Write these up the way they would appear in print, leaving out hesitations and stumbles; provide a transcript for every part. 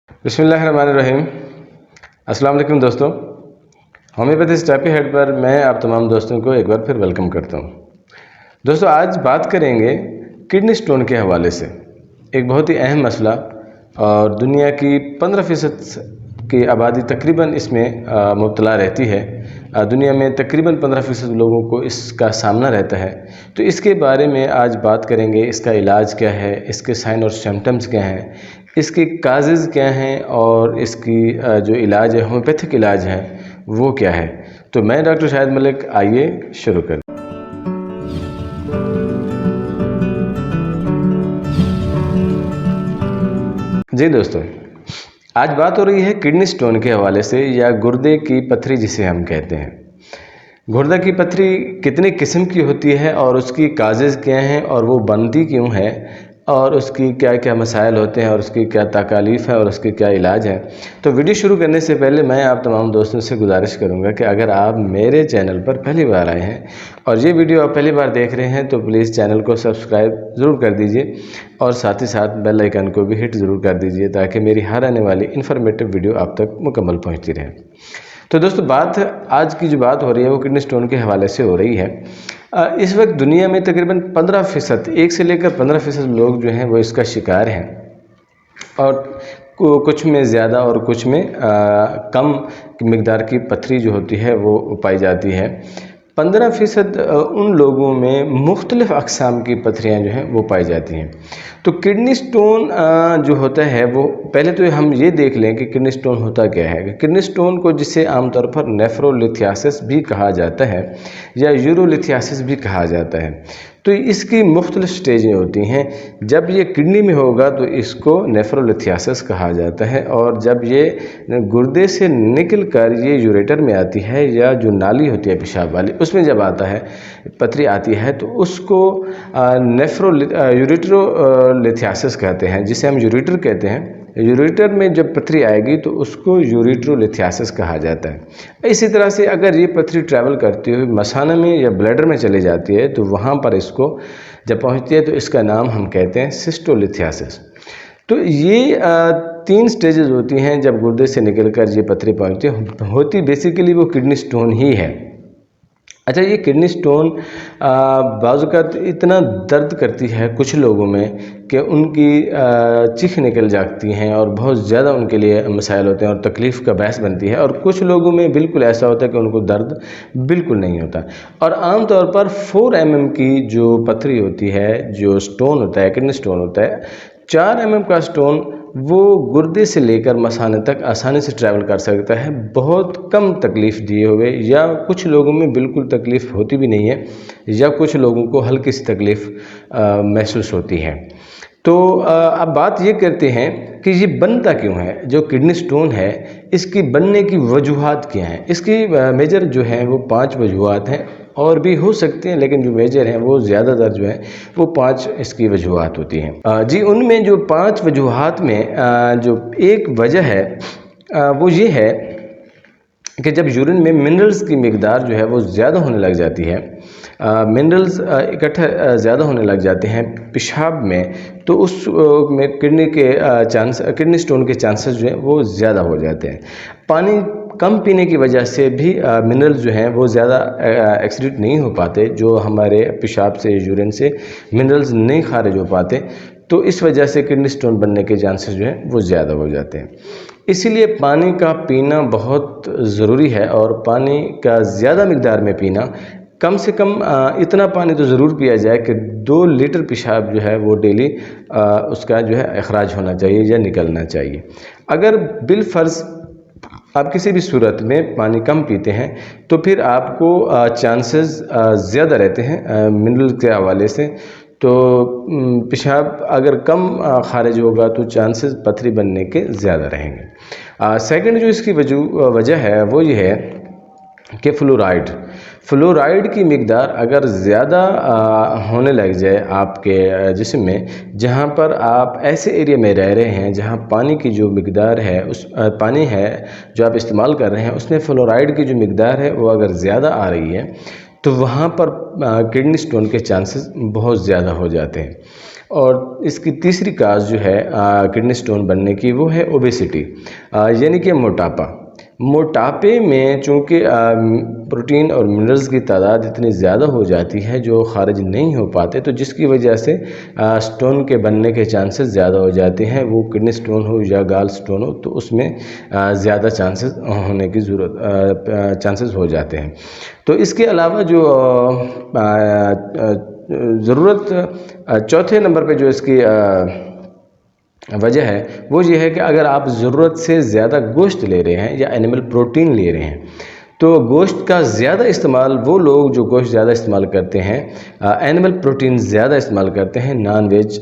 बिस्मिल्लाहिर्रहमानिर्रहीम। अस्सलाम वालेकुम दोस्तों, होम्योपैथी स्टेपी हेड पर मैं आप तमाम दोस्तों को एक बार फिर वेलकम करता हूँ। दोस्तों आज बात करेंगे किडनी स्टोन के हवाले से। एक बहुत ही अहम मसला और दुनिया की 15% की आबादी तकरीबन इसमें मुब्तला रहती है। दुनिया में तकरीबन 15% लोगों को इसका सामना रहता है। तो इसके बारे में आज बात करेंगे। इसका इलाज क्या है, इसके साइन और सिम्टम्स क्या हैं, इसकी काजेज़ क्या हैं और इसकी जो इलाज है, होम्योपैथिक इलाज है, वो क्या है। तो मैं डॉक्टर शाहिद मलिक, आइए शुरू करें। जी दोस्तों, आज बात हो रही है किडनी स्टोन के हवाले से, या गुर्दे की पथरी जिसे हम कहते हैं। गुर्दा की पथरी कितने किस्म की होती है और उसकी काजेज़ क्या हैं और वो बनती क्यों है और उसकी क्या क्या मसाइल होते हैं और उसकी क्या तकालीफ़ है और उसके क्या इलाज है। तो वीडियो शुरू करने से पहले मैं आप तमाम दोस्तों से गुजारिश करूंगा कि अगर आप मेरे चैनल पर पहली बार आए हैं और ये वीडियो आप पहली बार देख रहे हैं तो प्लीज़ चैनल को सब्सक्राइब ज़रूर कर दीजिए और साथ ही साथ बेल आइकन को भी हिट ज़रूर कर दीजिए ताकि मेरी हर आने वाली इन्फॉर्मेटिव वीडियो आप तक मुकम्मल पहुँचती रहे। तो दोस्तों, आज की जो बात हो रही है वो किडनी स्टोन के हवाले से हो रही है। इस वक्त दुनिया में तकरीबन 15%, 1 से लेकर 15% लोग जो हैं वो इसका शिकार हैं और कुछ में ज़्यादा और कुछ में कम मिकदार की पथरी जो होती है वो पाई जाती है। 15% उन लोगों में मुख्तलिफ़ अक़साम की पथरियाँ जो हैं वो पाई जाती हैं। तो किडनी स्टोन जो होता है वो, पहले तो हम ये देख लें कि किडनी स्टोन होता क्या है। किडनी स्टोन को जिसे आमतौर पर नेफ्रोलिथियासिस भी कहा जाता है या यूरोलिथियासिस भी कहा जाता है। तो इसकी मुख्तलिफ़ स्टेजें होती हैं। जब ये किडनी में होगा तो इसको नेफ्रोलिथियासिस कहा जाता है, और जब ये गुर्दे से निकल कर ये यूरेटर में आती है या जो नाली होती है पेशाब वाली, उसमें जब आता है, पथरी आती है, तो उसको यूरेट्रोलिथियासिस कहते हैं, जिसे हम यूरेटर कहते हैं। यूरेटर में जब पथरी आएगी तो उसको यूरेट्रोलिथियासिस कहा जाता है। इसी तरह से अगर ये पथरी ट्रैवल करती हुई मसाना में या ब्लैडर में चली जाती है तो वहाँ पर इसको जब पहुँचती है तो इसका नाम हम कहते हैं सिस्टोलिथियासिस। तो ये 3 स्टेजेस होती हैं जब गुर्दे से निकलकर ये पथरी पहुँचती होती बेसिकली वो किडनी स्टोन ही है। अच्छा, ये किडनी स्टोन बाज़-औक़ात इतना दर्द करती है कुछ लोगों में कि उनकी चीख निकल जाती हैं और बहुत ज़्यादा उनके लिए मसाइल होते हैं और तकलीफ़ का बायस बनती है। और कुछ लोगों में बिल्कुल ऐसा होता है कि उनको दर्द बिल्कुल नहीं होता। और आम तौर पर 4 mm की जो पथरी होती है, जो स्टोन होता है, किडनी स्टोन होता है, 4 mm का स्टोन वो गुर्दे से लेकर मसाने तक आसानी से ट्रैवल कर सकता है, बहुत कम तकलीफ़ दिए हुए, या कुछ लोगों में बिल्कुल तकलीफ़ होती भी नहीं है, या कुछ लोगों को हल्की सी तकलीफ़ महसूस होती है। तो अब बात ये करते हैं कि ये बनता क्यों है। जो किडनी स्टोन है, इसकी बनने की वजूहात क्या हैं। इसकी मेजर जो हैं वो 5 वजूहात हैं, और भी हो सकते हैं, लेकिन जो मेजर हैं वो ज़्यादातर जो है वो 5 इसकी वजूहात होती हैं। जी, उनमें जो 5 वजूहात में जो एक वजह है वो ये है कि जब यूरिन में मिनरल्स की मिकदार जो है वो ज़्यादा होने लग जाती है, मिनरल्स इकट्ठा ज़्यादा होने लग जाते हैं पेशाब में, तो उस में किडनी स्टोन के चांसेस जो हैं वो ज़्यादा हो जाते हैं। पानी कम पीने की वजह से भी मिनरल्स जो हैं वो ज़्यादा एक्सक्रीट नहीं हो पाते, जो हमारे पेशाब से, यूरिन से मिनरल्स नहीं खारिज हो पाते, तो इस वजह से किडनी स्टोन बनने के चांसेस जो हैं वो ज़्यादा हो जाते हैं। इसीलिए पानी का पीना बहुत ज़रूरी है, और पानी का ज़्यादा मिकदार में पीना, कम से कम इतना पानी तो ज़रूर पिया जाए कि 2 लीटर पेशाब जो है वो डेली उसका जो है अखराज होना चाहिए या निकलना चाहिए। अगर बिलफ़र्ज़ आप किसी भी सूरत में पानी कम पीते हैं तो फिर आपको चांसेस ज़्यादा रहते हैं मिनरल के हवाले से। तो पेशाब अगर कम खारिज होगा तो चांसेस पथरी बनने के ज़्यादा रहेंगे। सेकंड जो इसकी वजह है वो ये है कि फ्लोराइड की मिकदार अगर ज़्यादा होने लग जाए आपके जिस्म में, जहाँ पर आप ऐसे एरिया में रह रहे हैं जहाँ पानी की जो मिकदार है, उस पानी है जो आप इस्तेमाल कर रहे हैं, उसमें फ्लोराइड की जो मिकदार है वो अगर ज़्यादा आ रही है तो वहाँ पर किडनी स्टोन के चांसेस बहुत ज़्यादा हो जाते हैं। और इसकी तीसरी काज जो है किडनी स्टोन बनने की, वो है ओबेसिटी, यानी कि मोटापा। मोटापे में चूँकि प्रोटीन और मिनरल्स की तादाद इतनी ज़्यादा हो जाती है जो खारिज नहीं हो पाते, तो जिसकी वजह से स्टोन के बनने के चांसेस ज़्यादा हो जाते हैं। वो किडनी स्टोन हो या गाल स्टोन हो, तो उसमें ज़्यादा चांसेस होने की चांसेस हो जाते हैं। तो इसके अलावा जो ज़रूरत चौथे नंबर पे जो इसकी वजह है वो ये है कि अगर आप ज़रूरत से ज़्यादा गोश्त ले रहे हैं या एनिमल प्रोटीन ले रहे हैं, तो गोश्त का ज़्यादा इस्तेमाल, वो लोग जो गोश्त ज़्यादा इस्तेमाल करते हैं, एनिमल प्रोटीन ज़्यादा इस्तेमाल करते हैं, नॉन वेज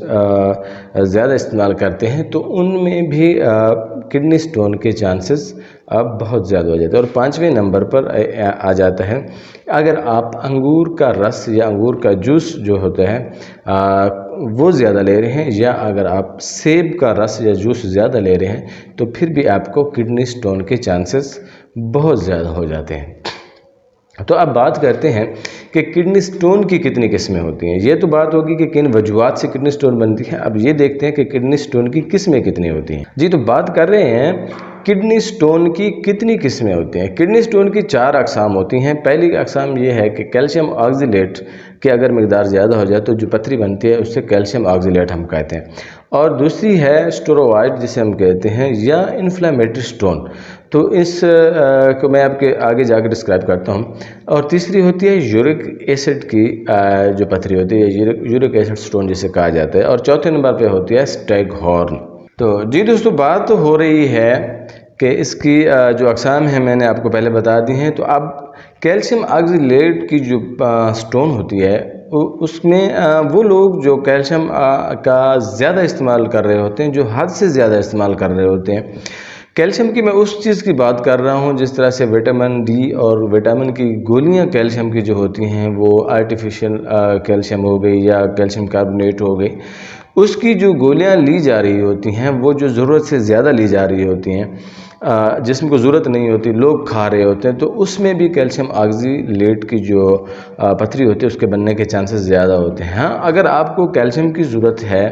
ज़्यादा इस्तेमाल करते हैं, तो उनमें भी किडनी स्टोन के चांसेस अब बहुत ज़्यादा हो जाते हैं। और पाँचवें नंबर पर आ जाता है, अगर आप अंगूर का रस या अंगूर का जूस जो होता है वो ज़्यादा ले रहे हैं, या अगर आप सेब का रस या जूस ज़्यादा ले रहे हैं, तो फिर भी आपको किडनी स्टोन के चांसेस बहुत ज़्यादा हो जाते हैं। तो अब बात करते हैं कि किडनी स्टोन की कितनी किस्में होती हैं। ये तो बात होगी कि किन वजूहात से किडनी स्टोन बनती है। अब ये देखते हैं कि किडनी स्टोन की किस्में कितनी होती हैं। जी, तो बात कर रहे हैं किडनी स्टोन की कितनी किस्में होती हैं। किडनी स्टोन की 4 अक़साम होती हैं। पहली अक़साम ये है कि कैल्शियम ऑक्जेलेट की अगर मिकदार ज़्यादा हो जाए तो जो पथरी बनती है उससे कैल्शियम ऑक्जेलेट हम कहते हैं। और दूसरी है स्टेरॉयड जिसे हम कहते हैं, या इन्फ्लेमेटरी स्टोन। तो इस को मैं आपके आगे जाकर डिस्क्राइब करता हूँ। और तीसरी होती है यूरिक एसिड की जो पथरी होती है, यूरिक एसिड स्टोन जिसे कहा जाता है। और चौथे नंबर पे होती है स्टैगहॉर्न। तो जी दोस्तों, बात तो हो रही है कि इसकी जो अक़साम है मैंने आपको पहले बता दी हैं। तो अब कैल्शियम ऑक्जेलेट की जो स्टोन होती है उसमें वो लोग जो कैल्शियम का ज़्यादा इस्तेमाल कर रहे होते हैं, जो हद से ज़्यादा इस्तेमाल कर रहे होते हैं। कैल्शियम की मैं उस चीज़ की बात कर रहा हूँ जिस तरह से विटामिन डी और विटामिन की गोलियाँ कैल्शियम की जो होती हैं, वो आर्टिफिशियल कैल्शियम हो गई या कैल्शियम कार्बोनेट हो गई, उसकी जो गोलियाँ ली जा रही होती हैं, वो जो ज़रूरत से ज़्यादा ली जा रही होती हैं, जिस्म को ज़रूरत नहीं होती, लोग खा रहे होते हैं, तो उसमें भी कैल्शियम ऑक्जेलेट की जो पथरी होती है उसके बनने के चांसेस ज़्यादा होते हैं। हाँ, अगर आपको कैल्शियम की ज़रूरत है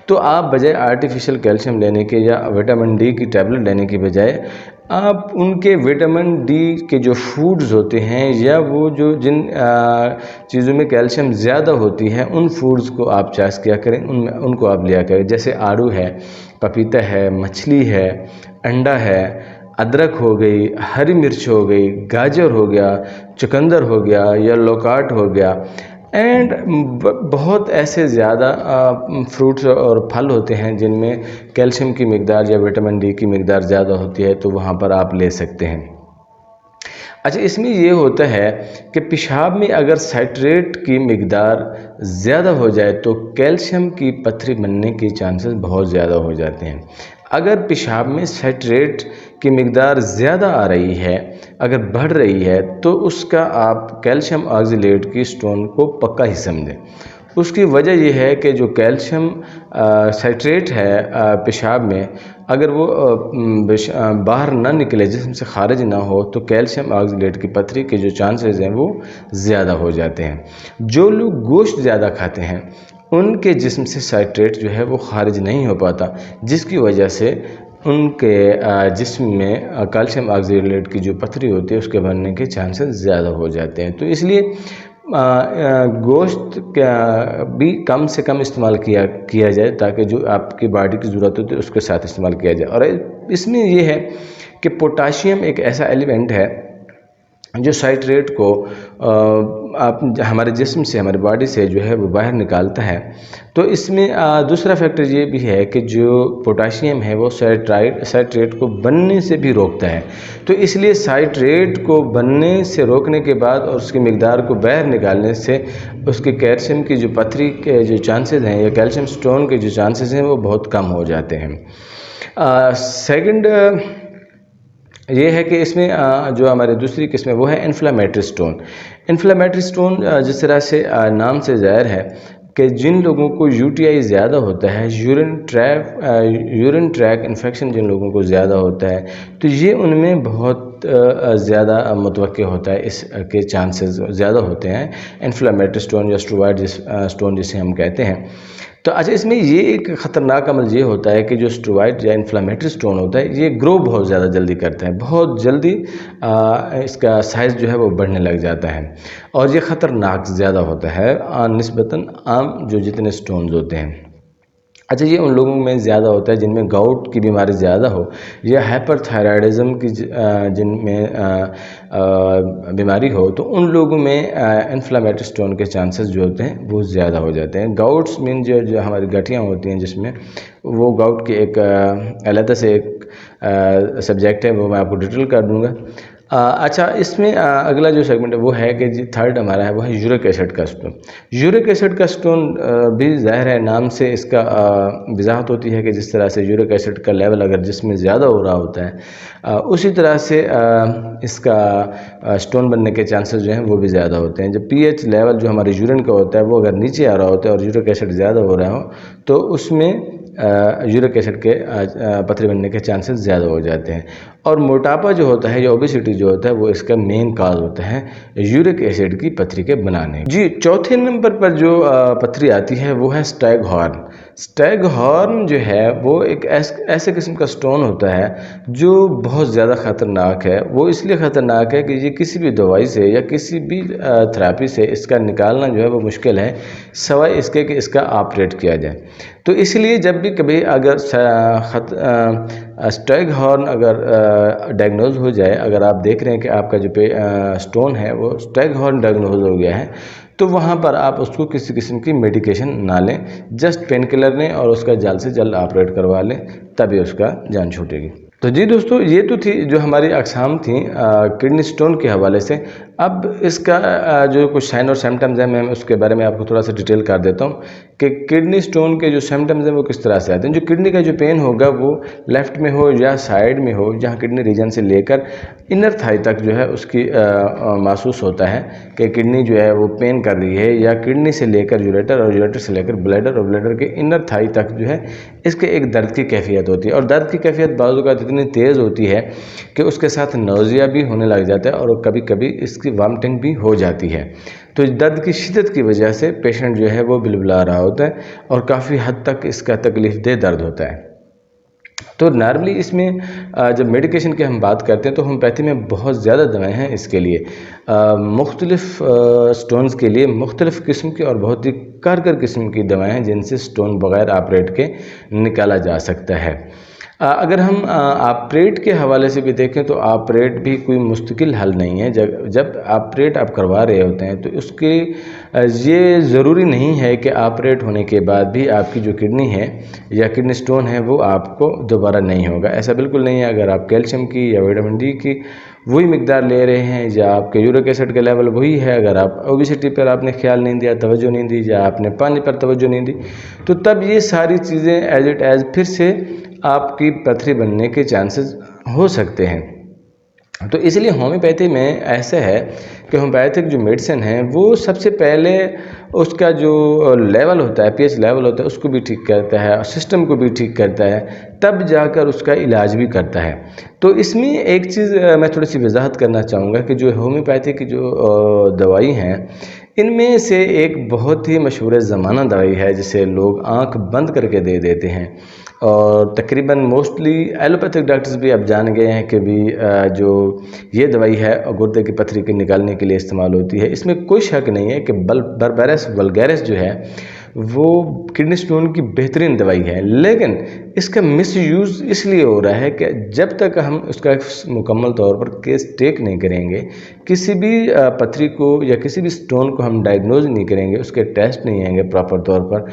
तो आप बजाय आर्टिफिशियल कैल्शियम लेने के या विटामिन डी की टैबलेट लेने की बजाय आप उनके विटामिन डी के जो फूड्स होते हैं, या वो जो जिन चीज़ों में कैल्शियम ज़्यादा होती है, उन फूड्स को आप चॉइस किया करें, उनको आप लिया करें। जैसे आड़ू है, पपीता है, मछली है, अंडा है, अदरक हो गई, हरी मिर्च हो गई, गाजर हो गया, चुकंदर हो गया, या लोकाट हो गया, एंड बहुत ऐसे ज़्यादा फ्रूट्स और फल होते हैं जिनमें कैल्शियम की मिकदार या विटामिन डी की मिकदार ज़्यादा होती है, तो वहाँ पर आप ले सकते हैं। अच्छा, इसमें ये होता है कि पेशाब में अगर साइट्रेट की मिकदार ज़्यादा हो जाए तो कैल्शियम की पथरी बनने के चांसेस बहुत ज़्यादा हो जाते हैं। अगर पेशाब में साइट्रेट की मिकदार ज़्यादा आ रही है, अगर बढ़ रही है, तो उसका आप कैल्शियम ऑक्जेलेट की स्टोन को पक्का ही समझें। उसकी वजह यह है कि जो कैल्शियम साइट्रेट है पेशाब में, अगर वो बाहर ना निकले, जिस्म से खारिज ना हो, तो कैल्शियम ऑक्जेलेट की पथरी के जो चांसेस हैं वो ज़्यादा हो जाते हैं। जो लोग गोश्त ज़्यादा खाते हैं उनके जिस्म से साइट्रेट जो है वो खारिज नहीं हो पाता, जिसकी वजह से उनके जिस्म में कैल्शियम ऑक्जेलेट की जो पथरी होती है उसके बनने के चांसेस ज़्यादा हो जाते हैं। तो इसलिए गोश्त का भी कम से कम इस्तेमाल किया जाए, ताकि जो आपकी बॉडी की ज़रूरत होती है उसके साथ इस्तेमाल किया जाए। और इसमें ये है कि पोटाशियम एक ऐसा एलिमेंट है जो साइट्रेट को आप हमारे जिस्म से, हमारी बॉडी से जो है वो बाहर निकालता है। तो इसमें दूसरा फैक्टर ये भी है कि जो पोटाशियम है वो साइट्रेट को बनने से भी रोकता है। तो इसलिए साइट्रेट को बनने से रोकने के बाद और उसकी मिकदार को बाहर निकालने से उसके कैल्शियम की जो पथरी के जो चांसेस हैं या कैल्शियम स्टोन के जो चांसेस हैं वो बहुत कम हो जाते हैं। सेकंड ये है कि इसमें जो हमारी दूसरी किस्म है वो है इन्फ्लेमेटरी स्टोन। इन्फ्लेमेटरी स्टोन जिस तरह से नाम से ज़ाहिर है कि जिन लोगों को यूटीआई ज़्यादा होता है, यूरिन ट्रैक इन्फेक्शन जिन लोगों को ज़्यादा होता है, तो ये उनमें बहुत ज़्यादा मुतवक्के होता है, इसके चांसेस ज़्यादा होते हैं इन्फ्लेमेटरी स्टोन या स्टोवाइड स्टोन जिसे हम कहते हैं। तो अच्छा, इसमें ये एक ख़तरनाक अमल ये होता है कि जो स्टेरॉइड या इन्फ्लेमेटरी स्टोन होता है, ये ग्रो बहुत ज़्यादा जल्दी करता है, बहुत जल्दी इसका साइज़ जो है वो बढ़ने लग जाता है और ये ख़तरनाक ज़्यादा होता है निस्बतन आम जो जितने स्टोन्स होते हैं। अच्छा, ये उन लोगों में ज़्यादा होता है जिनमें गाउट की बीमारी ज़्यादा हो या हाइपरथायराइडिज़म की जिनमें बीमारी हो, तो उन लोगों में इन्फ्लेमेटरी स्टोन के चांसेस जो होते हैं वो ज़्यादा हो जाते हैं। गाउट्स मीन जो हमारी गठियाँ होती हैं जिसमें, वो गाउट की एक अलग से एक सब्जेक्ट है, वो मैं आपको डिटेल कर दूँगा। अच्छा, इसमें अगला जो सेगमेंट है वो है कि जी थर्ड हमारा है वो है यूरिक एसिड का स्टोन। यूरिक एसिड का स्टोन भी ज़ाहिर है नाम से इसका वजाहत होती है कि जिस तरह से यूरिक एसिड का लेवल अगर जिसमें ज़्यादा हो रहा होता है, उसी तरह से इसका स्टोन बनने के चांसेस जो हैं वो भी ज़्यादा होते हैं। जब पीएच लेवल जो हमारे यूरिन का होता है वो अगर नीचे आ रहा होता है और यूरिक एसिड ज़्यादा हो रहा हो, तो उसमें यूरिक एसिड के पथरी बनने के चांसेस ज़्यादा हो जाते हैं। और मोटापा जो होता है या ओबेसिटी जो होता है वो इसका मेन काज होता है यूरिक एसिड की पथरी के बनाने। जी, चौथे नंबर पर जो पथरी आती है वो है स्टैग हॉर्न। स्टैग हॉर्न जो है वो एक ऐसे किस्म का स्टोन होता है जो बहुत ज़्यादा ख़तरनाक है। वो इसलिए ख़तरनाक है कि ये किसी भी दवाई से या किसी भी थेरेपी से इसका निकालना जो है वो मुश्किल है, सवाए इसके कि इसका ऑपरेट किया जाए। तो इसलिए जब भी कभी अगर स्टैग हॉर्न अगर डायग्नोज हो जाए, अगर आप देख रहे हैं कि आपका जो स्टोन है वो स्टैग हॉर्न डायग्नोज हो गया है, तो वहाँ पर आप उसको किसी किस्म की मेडिकेशन ना लें, जस्ट पेन किलर लें और उसका जल्द से जल्द ऑपरेट करवा लें, तभी उसका जान छूटेगी। तो जी दोस्तों, ये तो थी जो हमारी अक़साम थी किडनी स्टोन के हवाले से। अब इसका जो कुछ साइन और सिम्टम्स हैं, मैं उसके बारे में आपको थोड़ा सा डिटेल कर देता हूँ कि किडनी स्टोन के जो सिम्टम्स हैं वो किस तरह से आते हैं। जो किडनी का जो पेन होगा वो लेफ़्ट में हो या साइड में हो, जहाँ किडनी रीजन से लेकर इनर थाई तक जो है उसकी महसूस होता है कि किडनी जो है वो पेन कर रही है, या किडनी से लेकर यूरेटर और यूरेटर से लेकर ब्लैडर और ब्लैडर के इनर थाई तक जो है इसके एक दर्द की कैफियत होती है। और दर्द की कैफियत बाज़ औक़ात इतनी तेज़ होती है कि उसके साथ नौज़िया भी होने लग जाता है और कभी कभी इसकी वॉमिटिंग भी हो जाती है। तो दर्द की शिद्दत की वजह से पेशेंट जो है वो बिलबिला रहा होता है और काफ़ी हद तक इसका तकलीफ़ दे दर्द होता है। तो नॉर्मली इसमें जब मेडिकेशन की हम बात करते हैं तो होम्योपैथी में बहुत ज़्यादा दवाएं हैं इसके लिए, मुख्तलिफ़ स्टोन्स के लिए मुख्तलिफ़ किस्म की और बहुत ही कारगर किस्म की दवाएं हैं जिनसे स्टोन बग़ैर ऑपरेट के निकाला जा सकता है। अगर हम ऑपरेट के हवाले से भी देखें तो ऑपरेट भी कोई मुस्तकिल हल नहीं है। जब ऑपरेट आप करवा रहे होते हैं तो उसके ये ज़रूरी नहीं है कि ऑपरेट होने के बाद भी आपकी जो किडनी है या किडनी स्टोन है वो आपको दोबारा नहीं होगा, ऐसा बिल्कुल नहीं है। अगर आप कैल्शियम की या विटामिन डी की वही मिकदार ले रहे हैं, या आपके यूरिक एसिड का लेवल वही है, अगर आप ओबेसिटी पर आपने ख्याल नहीं दिया, तवज्जो नहीं दी, या आपने पानी पर तवज्जो नहीं दी, तो तब ये सारी चीज़ें एज इट एज फिर से आपकी पथरी बनने के चांसेस हो सकते हैं। तो इसलिए होम्योपैथी में ऐसा है कि होम्योपैथिक जो मेडिसिन है वो सबसे पहले उसका जो लेवल होता है, पीएच लेवल होता है, उसको भी ठीक करता है और सिस्टम को भी ठीक करता है, तब जाकर उसका इलाज भी करता है। तो इसमें एक चीज़ मैं थोड़ी सी वजाहत करना चाहूँगा कि जो होम्योपैथी की जो दवाई हैं, इनमें से एक बहुत ही मशहूर ज़माना दवाई है जिसे लोग आंख बंद करके दे देते हैं, और तकरीबन मोस्टली एलोपैथिक डॉक्टर्स भी अब जान गए हैं कि भी जो ये दवाई है गुर्दे की पथरी के निकालने के लिए इस्तेमाल होती है। इसमें कोई शक नहीं है कि बर्बेरस वल्गैरिस जो है वो किडनी स्टोन की बेहतरीन दवाई है, लेकिन इसका मिसयूज़ इसलिए हो रहा है कि जब तक हम उसका मुकम्मल तौर पर केस टेक नहीं करेंगे, किसी भी पथरी को या किसी भी स्टोन को हम डायग्नोज नहीं करेंगे, उसके टेस्ट नहीं आएंगे प्रॉपर तौर पर,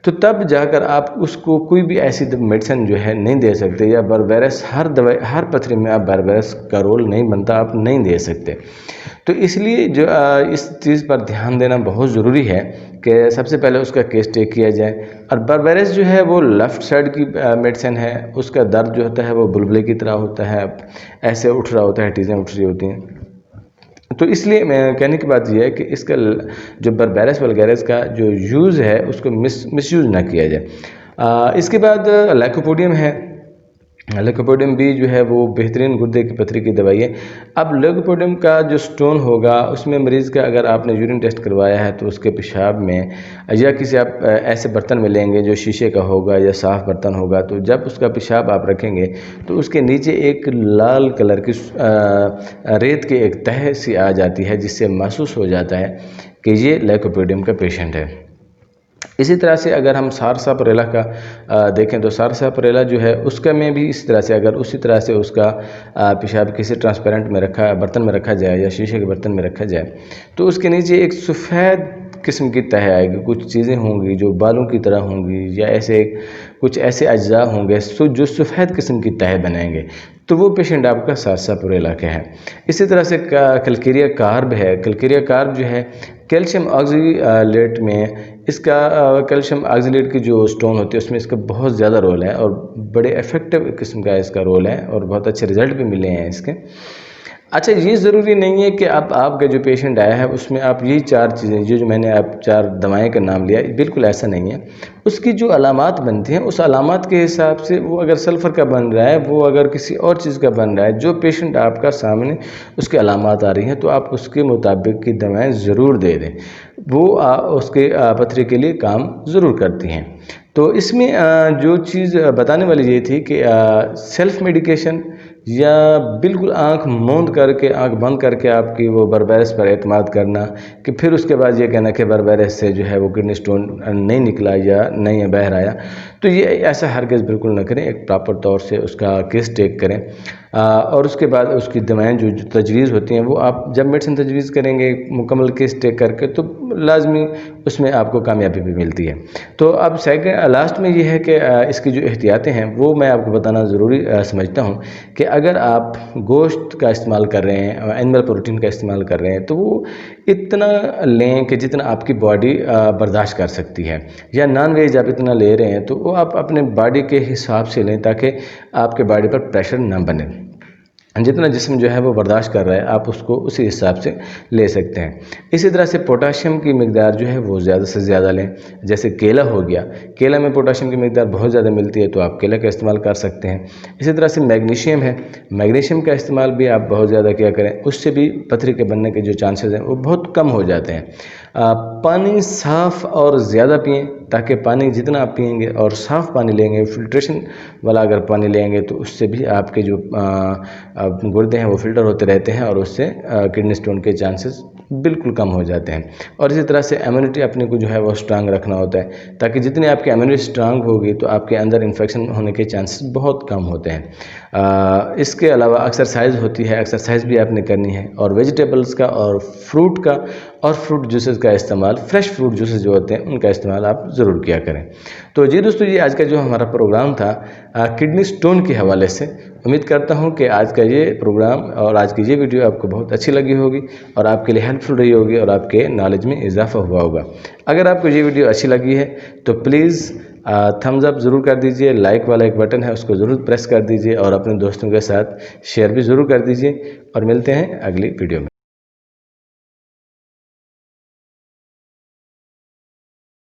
तो तब जाकर आप उसको कोई भी ऐसी मेडिसिन जो है नहीं दे सकते, या बर्बेरस हर दवाई हर पथरी में आप बर्बेरस का रोल नहीं बनता, आप नहीं दे सकते। तो इसलिए जो इस चीज़ पर ध्यान देना बहुत ज़रूरी है कि सबसे पहले उसका केस टेक किया जाए। और बर्बेरस जो है वो लेफ़्ट साइड की मेडिसिन है, उसका दर्द जो होता है वो बुलबुले की तरह होता है, ऐसे उठ रहा होता है, चीज़ें उठ रही होती हैं। तो इसलिए मैं कहने की बात यह है कि इसका जो बर्बेरस वल्गैरिस का जो यूज़ है उसको मिसयूज़ ना किया जाए। इसके बाद लाइकोपोडियम है। लाइकोपोडियम भी जो है वो बेहतरीन गुर्दे की पथरी की दवाई है। अब लाइकोपोडियम का जो स्टोन होगा उसमें मरीज़ का अगर आपने यूरिन टेस्ट करवाया है तो उसके पेशाब में या किसी आप ऐसे बर्तन में लेंगे जो शीशे का होगा या साफ़ बर्तन होगा, तो जब उसका पेशाब आप रखेंगे तो उसके नीचे एक लाल कलर की रेत की एक तह सी आ जाती है, जिससे महसूस हो जाता है कि ये लाइकोपोडियम का पेशेंट है। इसी तरह से अगर हम सारसापारेला का देखें तो सारसापारेला जो है उसका में भी इस तरह से अगर उसी तरह से उसका पेशाब किसी ट्रांसपेरेंट में बर्तन में रखा जाए या शीशे के बर्तन में रखा जाए तो उसके नीचे एक सफ़ेद किस्म की तह आएगी, कुछ चीज़ें होंगी जो बालों की तरह होंगी या ऐसे कुछ ऐसे अज्जा होंगे जो सफ़ेद किस्म की तह बनाएंगे, तो वो पेशेंट आपका सारसापारेला का है। इसी तरह से कैल्केरिया कार्ब है। कैल्केरिया कार्ब जो है कैल्शियम ऑक्सीलेट में इसका कैल्शियम ऑक्सीलेट की जो स्टोन होती है उसमें इसका बहुत ज़्यादा रोल है और बड़े इफ़ेक्टिव किस्म का इसका रोल है और बहुत अच्छे रिज़ल्ट भी मिले हैं इसके। अच्छा, ये ज़रूरी नहीं है कि अब आपका जो पेशेंट आया है उसमें आप यही 4 चीज़ें जो मैंने आप 4 दवाएं का नाम लिया, बिल्कुल ऐसा नहीं है। उसकी जो अलामात बनती हैं उस अलामात के हिसाब से वो अगर सल्फ़र का बन रहा है, वो अगर किसी और चीज़ का बन रहा है, जो पेशेंट आपका सामने उसकी अलामात आ रही हैं तो आप उसके मुताबिक की दवाएँ ज़रूर दे दें। वो उसके पथरी के लिए काम ज़रूर करती हैं। तो इसमें जो चीज़ बताने वाली ये थी कि सेल्फ़ मेडिकेशन या बिल्कुल आँख मूंद करके, आँख बंद करके आपकी वो बर्बेरस पर एतमाद करना कि फिर उसके बाद ये कहना कि बर्बेरस से जो है वो किडनी स्टोन नहीं निकला या नहीं है बाहर आया, तो ये ऐसा हरगिज़ बिल्कुल ना करें। एक प्रॉपर तौर से उसका केस टेक करें और उसके बाद उसकी दवाएँ जो तजवीज़ होती हैं वो आप जब मेडिसिन तजवीज़ करेंगे मुकम्मल केस टेक करके तो लाजमी उसमें आपको कामयाबी भी मिलती है। तो अब लास्ट में ये है कि इसकी जो एहतियातें हैं वो मैं आपको बताना ज़रूरी समझता हूँ कि अगर आप गोश्त का इस्तेमाल कर रहे हैं, एनिमल प्रोटीन का इस्तेमाल कर रहे हैं, तो वो इतना लें कि जितना आपकी बॉडी बर्दाश्त कर सकती है, या नॉन वेज आप इतना ले रहे हैं तो वो आप अपने बॉडी के हिसाब से लें ताकि आपके बॉडी पर प्रेशर ना बने। जितना जिस्म जो है वो बर्दाश्त कर रहा है आप उसको उसी हिसाब से ले सकते हैं। इसी तरह से पोटाशियम की मिकदार जो है वो ज़्यादा से ज़्यादा लें। जैसे केला हो गया, केला में पोटाशियम की मिकदार बहुत ज़्यादा मिलती है तो आप केला का इस्तेमाल कर सकते हैं। इसी तरह से मैग्नीशियम है, मैग्नीशियम का इस्तेमाल भी आप बहुत ज़्यादा किया करें, उससे भी पथरी के बनने के जो चांसेस हैं वो बहुत कम हो जाते हैं। पानी साफ़ और ज़्यादा पिएँ ताकि पानी जितना आप पिएंगे और साफ़ पानी लेंगे, फिल्ट्रेशन वाला अगर पानी लेंगे तो उससे भी आपके जो गुर्दे हैं वो फिल्टर होते रहते हैं और उससे किडनी स्टोन के चांसेस बिल्कुल कम हो जाते हैं। और इसी तरह से इम्यूनिटी अपने को जो है वो स्ट्रांग रखना होता है ताकि जितनी आपकी इम्यूनिटी स्ट्रांग होगी तो आपके अंदर इन्फेक्शन होने के चांसेस बहुत कम होते हैं। इसके अलावा एक्सरसाइज होती है, एक्सरसाइज भी आपने करनी है और वेजिटेबल्स का और फ्रूट का और फ्रूट जूसेस का इस्तेमाल, फ्रेश फ्रूट जूसेस जो होते हैं उनका इस्तेमाल आप ज़रूर किया करें। तो जी दोस्तों, ये आज का जो हमारा प्रोग्राम था किडनी स्टोन के हवाले से, उम्मीद करता हूँ कि आज का ये प्रोग्राम और आज की ये वीडियो आपको बहुत अच्छी लगी होगी और आपके लिए हेल्पफुल रही होगी और आपके नॉलेज में इजाफा हुआ होगा। अगर आपको ये वीडियो अच्छी लगी है तो प्लीज़ थम्स अप ज़रूर कर दीजिए, लाइक वाला एक बटन है उसको ज़रूर प्रेस कर दीजिए और अपने दोस्तों के साथ शेयर भी ज़रूर कर दीजिए और मिलते हैं अगली वीडियो में।